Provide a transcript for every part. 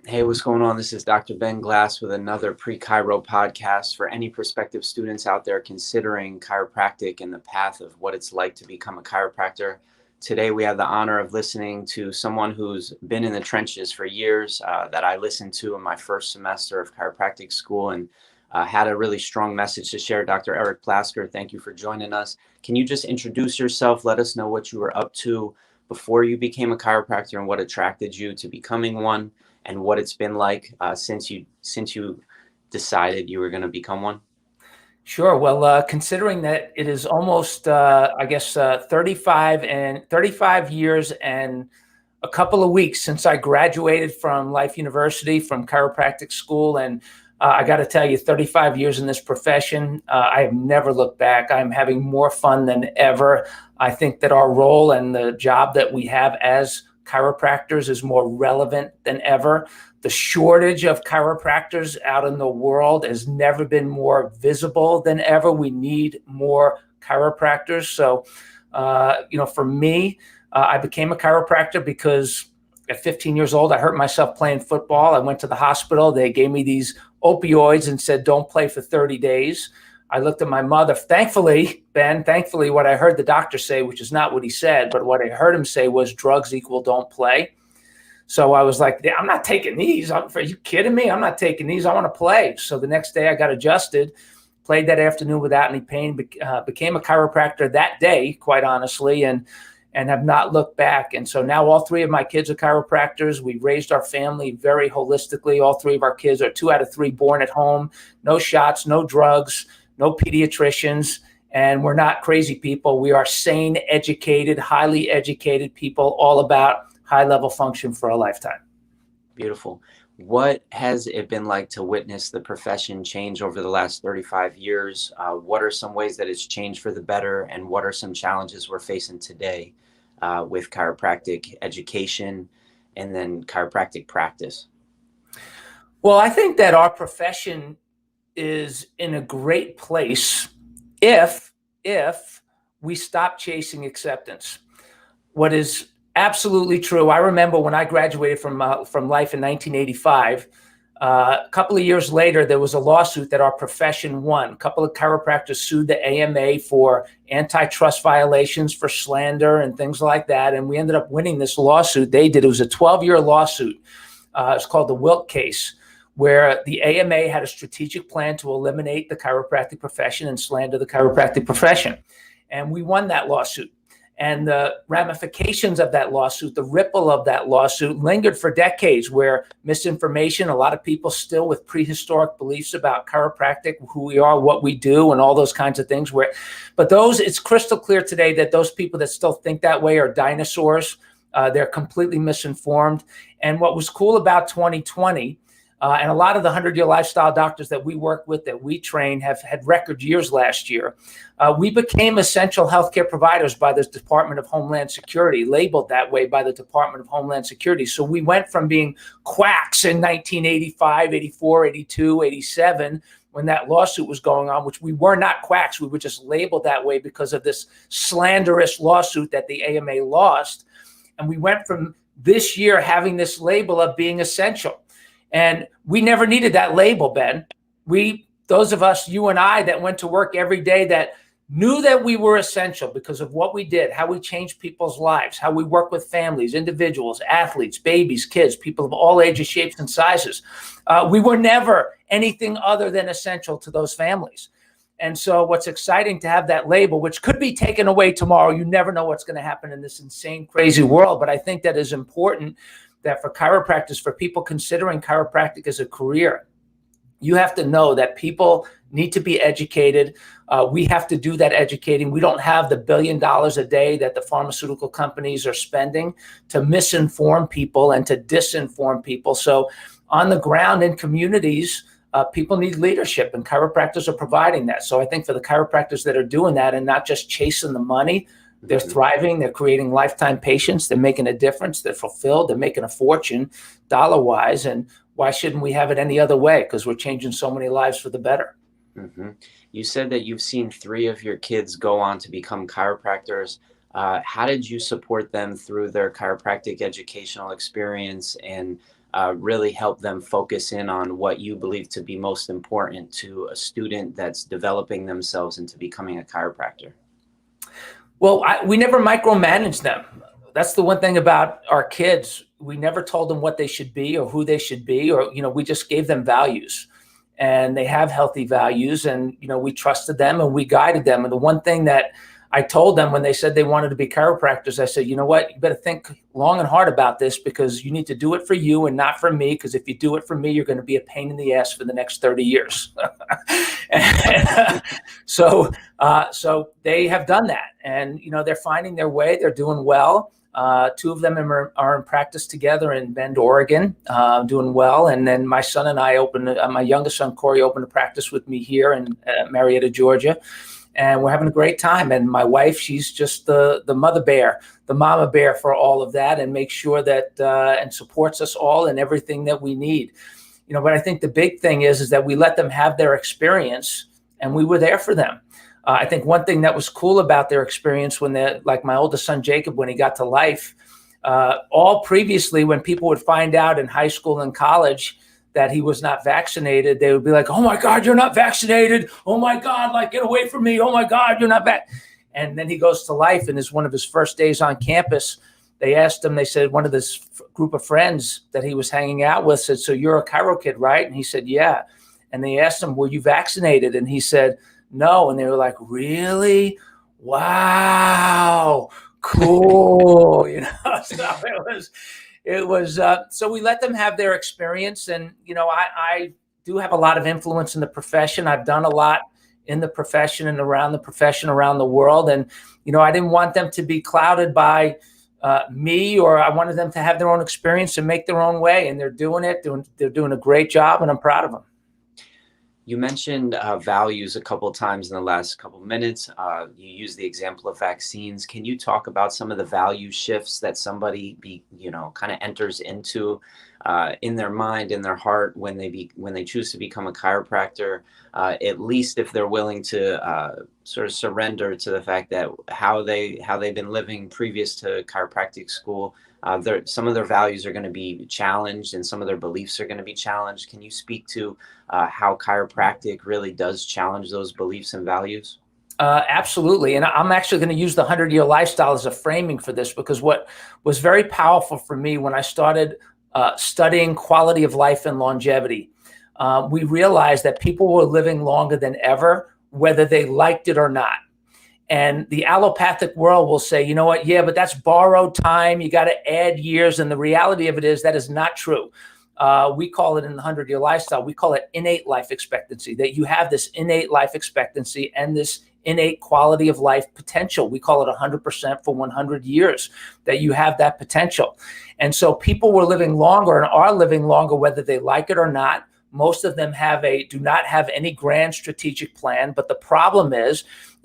Hey, what's going on? This is Dr. Ben Glass with another pre-Chiro podcast for any prospective students out there considering chiropractic and the path of what it's like to become a chiropractor. Today, we have the honor of listening to someone who's been in the trenches for years that I listened to in my first semester of chiropractic school and had a really strong message to share. Dr. Eric Plasker, thank you for joining us. Can you just introduce yourself? Let us know what you were up to before you became a chiropractor and what attracted you to becoming one, and what it's been like since you decided you were going to become one. Sure. Well, considering that it is almost, 35 years and a couple of weeks since I graduated from Life University from chiropractic school. And I got to tell you, 35 years in this profession, I have never looked back. I'm having more fun than ever. I think that our role and the job that we have as chiropractors is more relevant than ever. The shortage of chiropractors out in the world has never been more visible than ever. We need more chiropractors. So, for me, I became a chiropractor because at 15 years old, I hurt myself playing football. I went to the hospital. They gave me these opioids and said, don't play for 30 days. I looked at my mother. Thankfully, what I heard the doctor say, which is not what he said, but what I heard him say was drugs equal don't play. So I was like, I'm not taking these. Are you kidding me? I'm not taking these. I want to play. So the next day I got adjusted, played that afternoon without any pain, became a chiropractor that day, quite honestly, and have not looked back. And so now all three of my kids are chiropractors. We raised our family very holistically. All three of our kids are 2 out of 3 born at home, no shots, no drugs, no pediatricians. And we're not crazy people. We are sane, educated, highly educated people, all about high level function for a lifetime. Beautiful. What has it been like to witness the profession change over the last 35 years? What are some ways that it's changed for the better, and what are some challenges we're facing today with chiropractic education and then chiropractic practice? Well, I think that our profession is in a great place if we stop chasing acceptance. What is absolutely true. I remember when I graduated from Life in 1985. A couple of years later, there was a lawsuit that our profession won. A couple of chiropractors sued the AMA for antitrust violations, for slander and things like that. And we ended up winning this lawsuit. They did. It was a 12-year lawsuit. It's called the Wilk case, where the AMA had a strategic plan to eliminate the chiropractic profession and slander the chiropractic profession. And we won that lawsuit. And the ramifications of that lawsuit, the ripple of that lawsuit lingered for decades, where misinformation, a lot of people still with prehistoric beliefs about chiropractic, who we are, what we do, and all those kinds of things. It's crystal clear today that those people that still think that way are dinosaurs. They're completely misinformed. And what was cool about 2020, and a lot of the 100-year lifestyle doctors that we work with, that we train, have had record years last year. We became essential healthcare providers by the Department of Homeland Security, labeled that way by the Department of Homeland Security. So we went from being quacks in 1985, 84, 82, 87, when that lawsuit was going on, which we were not quacks. We were just labeled that way because of this slanderous lawsuit that the AMA lost. And we went from this year having this label of being essential. And we never needed that label, Ben. Those of us, you and I, that went to work every day, that knew that we were essential because of what we did, how we changed people's lives, how we work with families, individuals, athletes, babies, kids, people of all ages, shapes, and sizes. We were never anything other than essential to those families. And so what's exciting to have that label, which could be taken away tomorrow. You never know what's going to happen in this insane, crazy world. But I think that is important, that for chiropractors, for people considering chiropractic as a career, you have to know that people need to be educated. We have to do that educating. We don't have the $1 billion a day that the pharmaceutical companies are spending to misinform people and to disinform people. So on the ground in communities, people need leadership, and chiropractors are providing that. So I think for the chiropractors that are doing that and not just chasing the money, they're thriving, they're creating lifetime patients, they're making a difference, they're fulfilled, they're making a fortune dollar-wise. And why shouldn't we have it any other way? Because we're changing so many lives for the better. Mm-hmm. You said that you've seen 3 of your kids go on to become chiropractors. How did you support them through their chiropractic educational experience? And really help them focus in on what you believe to be most important to a student that's developing themselves into becoming a chiropractor? Well, we never micromanage them. That's the one thing about our kids. We never told them what they should be or who they should be, or, we just gave them values, and they have healthy values, and, we trusted them and we guided them. And the one thing that I told them when they said they wanted to be chiropractors, I said, you know what, you better think long and hard about this, because you need to do it for you and not for me. Because if you do it for me, you're going to be a pain in the ass for the next 30 years. So they have done that, and, they're finding their way. They're doing well. Two of them are in practice together in Bend, Oregon, doing well. And then my son and I my youngest son, Corey, opened a practice with me here in Marietta, Georgia. And we're having a great time. And my wife, she's just the mother bear, the mama bear for all of that, and makes sure that and supports us all in everything that we need. But I think the big thing is that we let them have their experience, and we were there for them. I think one thing that was cool about their experience like my oldest son, Jacob, when he got to life, all previously, when people would find out in high school and college that he was not vaccinated, they would be like, "Oh my God, you're not vaccinated. Oh my God, like, get away from me. Oh my God, you're not back." And then he goes to life, and is one of his first days on campus. They asked him, they said, one of this group of friends that he was hanging out with said, "So you're a chiro kid, right?" And he said, "Yeah." And they asked him, "Were you vaccinated?" And he said, "No." And they were like, "Really? Wow, cool." So it was so we let them have their experience. And I do have a lot of influence in the profession. I've done a lot in the profession and around the profession around the world, and I didn't want them to be clouded by me, or I wanted them to have their own experience and make their own way. And they're doing it. They're doing a great job, and I'm proud of them. You mentioned values a couple of times in the last couple of minutes. You used the example of vaccines. Can you talk about some of the value shifts that somebody kind of enters into in their mind, in their heart, when they choose to become a chiropractor? At least if they're willing to sort of surrender to the fact that how they've been living previous to chiropractic school. Some of their values are going to be challenged, and some of their beliefs are going to be challenged. Can you speak to how chiropractic really does challenge those beliefs and values? Absolutely. And I'm actually going to use the 100-year lifestyle as a framing for this, because what was very powerful for me when I started studying quality of life and longevity, we realized that people were living longer than ever, whether they liked it or not. And the allopathic world will say, you know what? Yeah, but that's borrowed time. You got to add years. And the reality of it is that is not true. We call it in the 100-year lifestyle, we call it innate life expectancy, that you have this innate life expectancy and this innate quality of life potential. We call it 100% for 100 years, that you have that potential. And so people were living longer and are living longer, whether they like it or not. Most of them do not have any grand strategic plan. But the problem is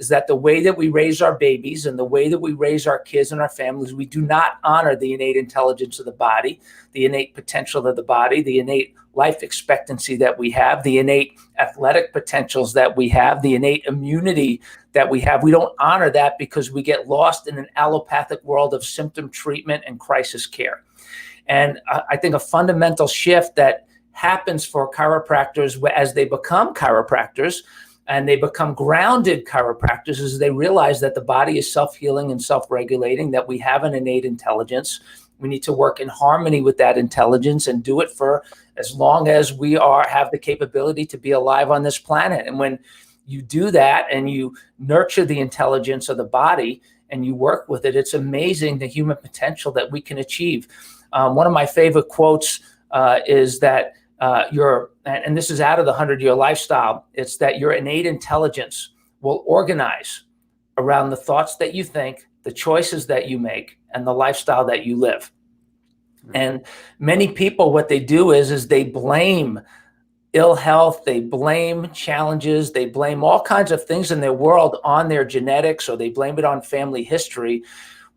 that the way that we raise our babies and the way that we raise our kids and our families, we do not honor the innate intelligence of the body, the innate potential of the body, the innate life expectancy that we have, the innate athletic potentials that we have, the innate immunity that we have. We don't honor that because we get lost in an allopathic world of symptom treatment and crisis care. And I think a fundamental shift that happens for chiropractors as they become chiropractors and they become grounded chiropractors is they realize that the body is self-healing and self-regulating, that we have an innate intelligence. We need to work in harmony with that intelligence and do it for as long as we have the capability to be alive on this planet. And when you do that and you nurture the intelligence of the body and you work with it, it's amazing the human potential that we can achieve. One of my favorite quotes is that and this is out of the 100-year lifestyle, it's that your innate intelligence will organize around the thoughts that you think, the choices that you make, and the lifestyle that you live. And many people, what they do is they blame ill health, they blame challenges, they blame all kinds of things in their world on their genetics, or they blame it on family history,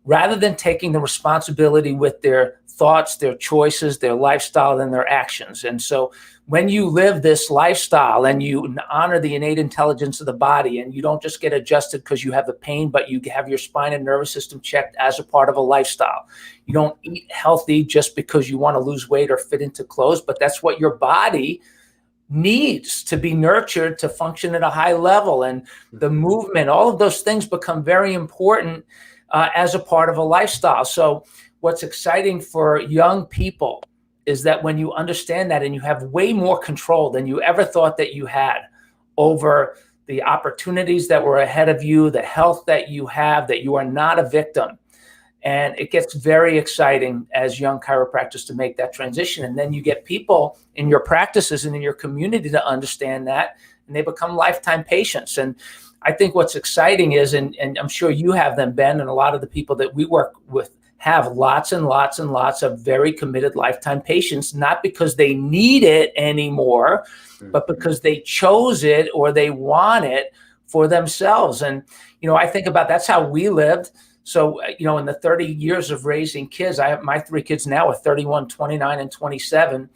rather than taking the responsibility with their thoughts, their choices, their lifestyle, and their actions. And so when you live this lifestyle and you honor the innate intelligence of the body, and you don't just get adjusted because you have a pain, but you have your spine and nervous system checked as a part of a lifestyle. You don't eat healthy just because you want to lose weight or fit into clothes, but that's what your body needs to be nurtured to function at a high level. And the movement, all of those things become very important as a part of a lifestyle. So what's exciting for young people is that when you understand that, and you have way more control than you ever thought that you had over the opportunities that were ahead of you, the health that you have, that you are not a victim. And it gets very exciting as young chiropractors to make that transition. And then you get people in your practices and in your community to understand that, and they become lifetime patients. And I think what's exciting is, and I'm sure you have them, Ben, and a lot of the people that we work with have lots and lots and lots of very committed lifetime patients, not because they need it anymore, but because they chose it or they want it for themselves. And, I think about that's how we lived. So, in the 30 years of raising kids, I have my 3 kids now are 31, 29, and 27.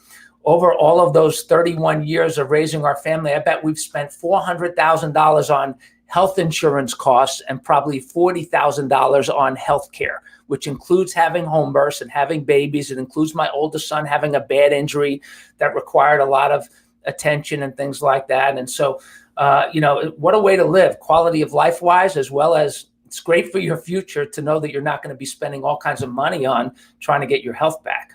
Over all of those 31 years of raising our family, I bet we've spent $400,000 on health insurance costs and probably $40,000 on healthcare, which includes having home births and having babies. It includes my oldest son having a bad injury that required a lot of attention and things like that. And so, what a way to live, quality of life wise, as well as it's great for your future to know that you're not going to be spending all kinds of money on trying to get your health back.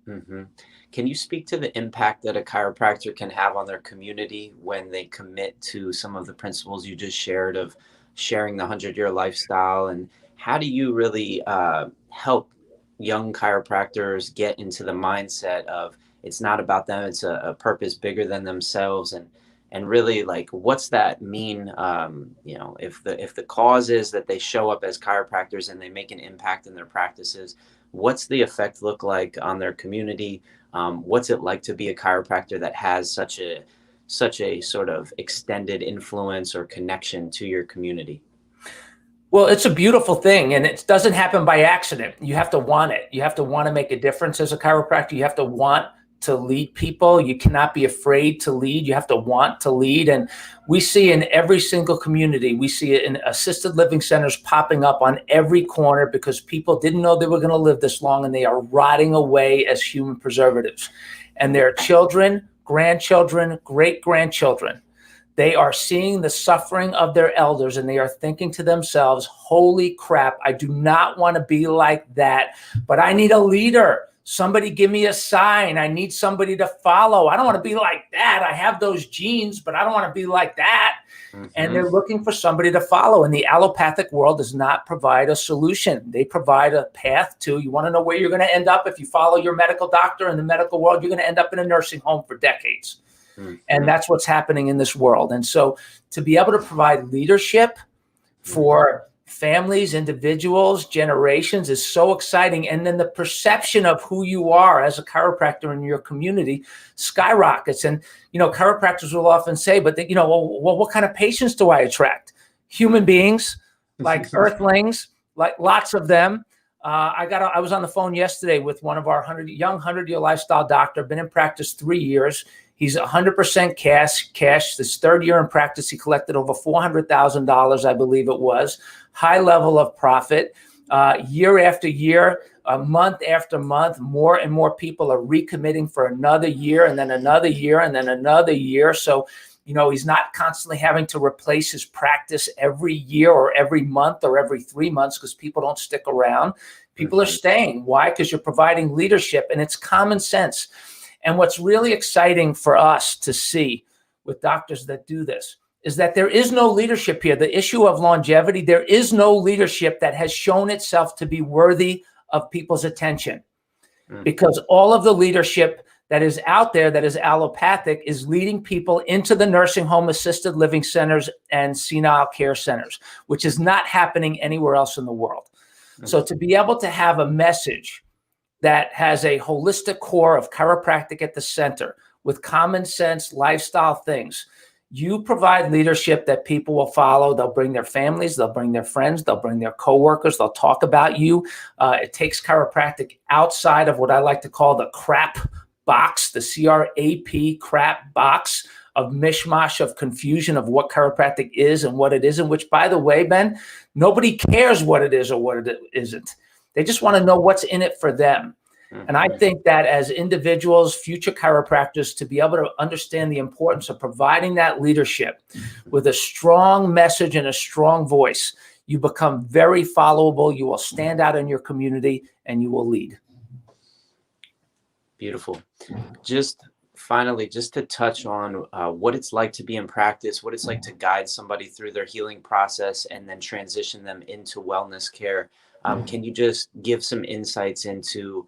Mm-hmm. Can you speak to the impact that a chiropractor can have on their community when they commit to some of the principles you just shared of sharing the 100-year lifestyle? And how do you really help young chiropractors get into the mindset of it's not about them, it's a purpose bigger than themselves? And really, like, what's that mean? If the cause is that they show up as chiropractors and they make an impact in their practices, what's the effect look like on their community? What's it like to be a chiropractor that has such a sort of extended influence or connection to your community? Well, it's a beautiful thing, and it doesn't happen by accident. You have to want it. You have to want to make a difference as a chiropractor. You have to want to lead people. You cannot be afraid to lead. You have to want to lead. And we see in every single community, we see it in assisted living centers popping up on every corner because people didn't know they were going to live this long, and they are rotting away as human preservatives. And their children, grandchildren, great-grandchildren, they are seeing the suffering of their elders, and they are thinking to themselves, holy crap, I do not want to be like that, but I need a leader. Somebody give me a sign. I need somebody to follow. I don't want to be like that. I have those genes, but I don't want to be like that. Mm-hmm. And they're looking for somebody to follow. And the allopathic world does not provide a solution. They provide a path to, you want to know where you're going to end up? If you follow your medical doctor in the medical world, you're going to end up in a nursing home for decades. Mm-hmm. And that's what's happening in this world. And so to be able to provide leadership for families, individuals, generations is so exciting. And then the perception of who you are as a chiropractor in your community skyrockets. And, chiropractors will often say, but well, what kind of patients do I attract? Human beings, like earthlings, like lots of them. I was on the phone yesterday with one of our 100-year lifestyle doctor, been in practice 3 years. He's 100% cash. This third year in practice, he collected over $400,000, I believe it was. High level of profit. Year after year, month after month, more and more people are recommitting for another year, and then another year, and then another year. So, he's not constantly having to replace his practice every year or every month or every 3 months because people don't stick around. People are staying. Why? Because you're providing leadership, and it's common sense. And what's really exciting for us to see with doctors that do this is that there is no leadership here. The issue of longevity, there is no leadership that has shown itself to be worthy of people's attention, because all of the leadership that is out there that is allopathic is leading people into the nursing home, assisted living centers, and senile care centers, which is not happening anywhere else in the world. So to be able to have a message that has a holistic core of chiropractic at the center with common sense lifestyle things You provide leadership that people will follow. They'll bring their families, they'll bring their friends, they'll bring their coworkers, they'll talk about you. It takes chiropractic outside of what I like to call the crap box, the CRAP crap box of mishmash, of confusion of what chiropractic is and what it isn't, which, by the way, Ben, nobody cares what it is or what it isn't. They just want to know what's in it for them. And I think that as individuals, future chiropractors, to be able to understand the importance of providing that leadership with a strong message and a strong voice, you become very followable. You will stand out in your community and you will lead. Beautiful. Just finally, just to touch on what it's like to be in practice, what it's like to guide somebody through their healing process and then transition them into wellness care. Can you just give some insights into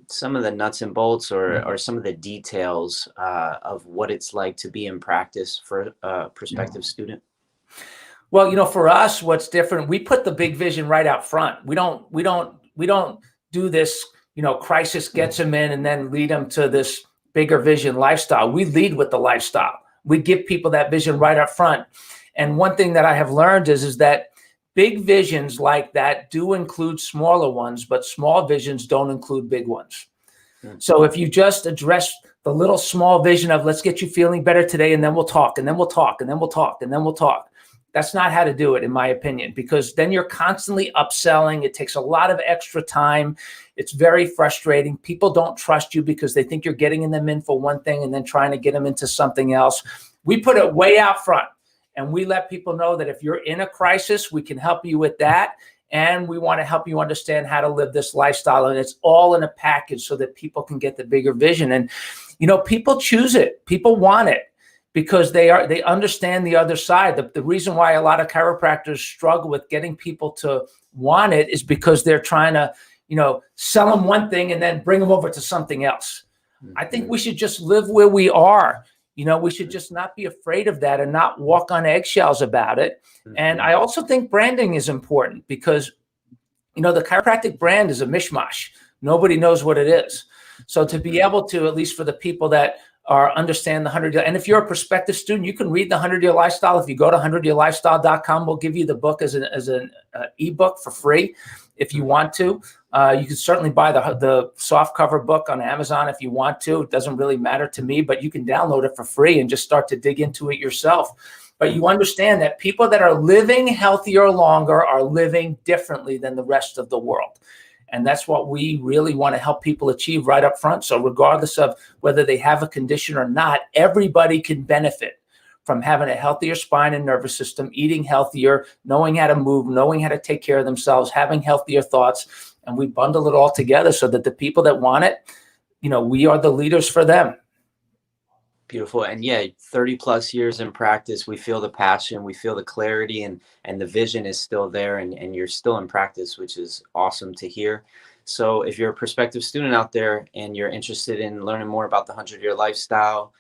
some of the nuts and bolts or some of the details of what it's like to be in practice for a prospective student? Well, for us, what's different, we put the big vision right out front. We don't do this, crisis gets them in and then lead them to this bigger vision lifestyle. We lead with the lifestyle. We give people that vision right up front. And one thing that I have learned is that big visions like that do include smaller ones, but small visions don't include big ones. So if you just address the little small vision of let's get you feeling better today, and then we'll talk, and then we'll talk, and then we'll talk, and then we'll talk. That's not how to do it, in my opinion, because then you're constantly upselling. It takes a lot of extra time. It's very frustrating. People don't trust you because they think you're getting them in for one thing and then trying to get them into something else. We put it way out front. And we let people know that if you're in a crisis, we can help you with that. And we want to help you understand how to live this lifestyle. And it's all in a package so that people can get the bigger vision. And, people choose it. People want it because they understand the other side. The reason why a lot of chiropractors struggle with getting people to want it is because they're trying to, sell them one thing and then bring them over to something else. I think we should just live where we are. We should just not be afraid of that and not walk on eggshells about it. And I also think branding is important because, the chiropractic brand is a mishmash. Nobody knows what it is. So to be able to, at least for the people that understand the 100-year, and if you're a prospective student, you can read the 100-Year Lifestyle. If you go to 100yearlifestyle.com, we'll give you the book as an ebook for free if you want to. You can certainly buy the soft cover book on Amazon if you want to. It doesn't really matter to me, but you can download it for free and just start to dig into it yourself. But you understand that people that are living healthier longer are living differently than the rest of the world. And that's what we really want to help people achieve right up front. So regardless of whether they have a condition or not, everybody can benefit from having a healthier spine and nervous system, eating healthier, knowing how to move, knowing how to take care of themselves, having healthier thoughts. And we bundle it all together so that the people that want it, we are the leaders for them. Beautiful. And 30 plus years in practice, we feel the passion, we feel the clarity, and the vision is still there, and you're still in practice, which is awesome to hear. So if you're a prospective student out there and you're interested in learning more about the 100-Year Lifestyle,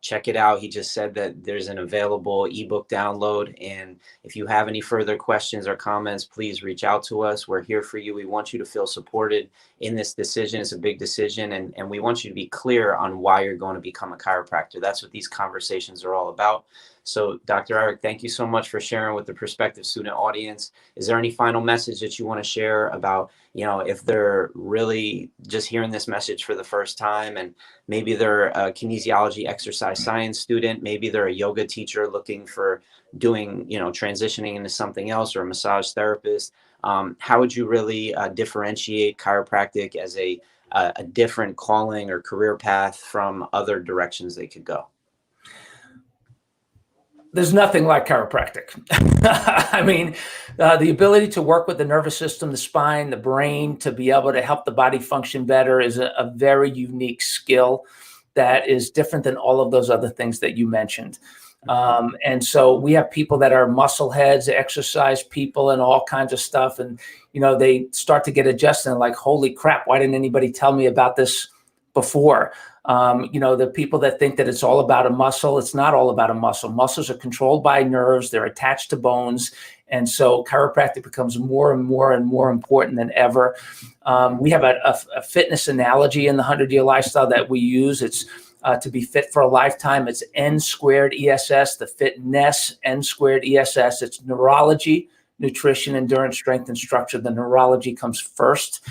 check it out. He just said that there's an available ebook download. And if you have any further questions or comments, please reach out to us. We're here for you. We want you to feel supported in this decision. It's a big decision. And we want you to be clear on why you're going to become a chiropractor. That's what these conversations are all about. So Dr. Eric, thank you so much for sharing with the prospective student audience. Is there any final message that you want to share about, if they're really just hearing this message for the first time, and maybe they're a kinesiology exercise science student, maybe they're a yoga teacher looking for doing, transitioning into something else, or a massage therapist, how would you really differentiate chiropractic as a different calling or career path from other directions they could go? There's nothing like chiropractic. I mean, the ability to work with the nervous system, the spine, the brain, to be able to help the body function better is a very unique skill that is different than all of those other things that you mentioned. And so we have people that are muscle heads, exercise people, and all kinds of stuff. And, they start to get adjusted and like, holy crap, why didn't anybody tell me about this before? The people that think that it's all about a muscle, it's not all about a muscle. Muscles are controlled by nerves. They're attached to bones. And so chiropractic becomes more and more and more important than ever. We have a fitness analogy in the 100-Year Lifestyle that we use. It's to be fit for a lifetime. It's N squared ESS, the fitness N squared ESS. It's neurology, nutrition, endurance, strength, and structure. The neurology comes first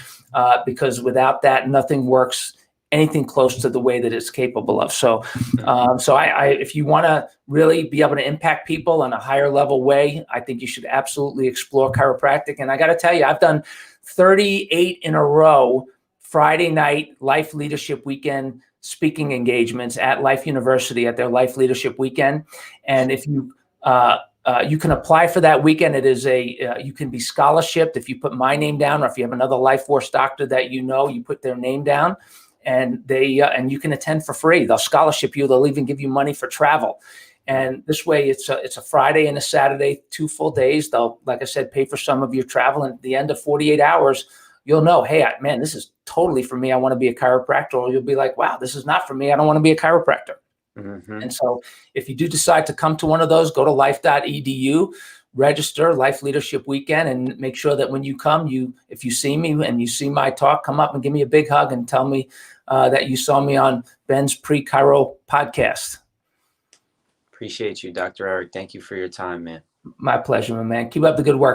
because without that, nothing works anything close to the way that it's capable of. So, if you want to really be able to impact people on a higher level way, I think you should absolutely explore chiropractic. And I got to tell you, I've done 38 in a row Friday night Life Leadership Weekend speaking engagements at Life University at their Life Leadership Weekend. And if you you can apply for that weekend. It is you can be scholarshiped if you put my name down, or if you have another Life Force doctor that you know, you put their name down, and and you can attend for free. They'll scholarship you. They'll even give you money for travel. And this way, it's a Friday and a Saturday, 2 full days. They'll, like I said, pay for some of your travel. And at the end of 48 hours, you'll know, hey, man, this is totally for me. I want to be a chiropractor. Or you'll be like, wow, this is not for me. I don't want to be a chiropractor. Mm-hmm. And so if you do decide to come to one of those, go to life.edu, register Life Leadership Weekend, and make sure that when you come, if you see me and you see my talk, come up and give me a big hug and tell me that you saw me on Ben's Pre-Chiro podcast. Appreciate you, Dr. Eric. Thank you for your time, man. My pleasure, my man. Keep up the good work.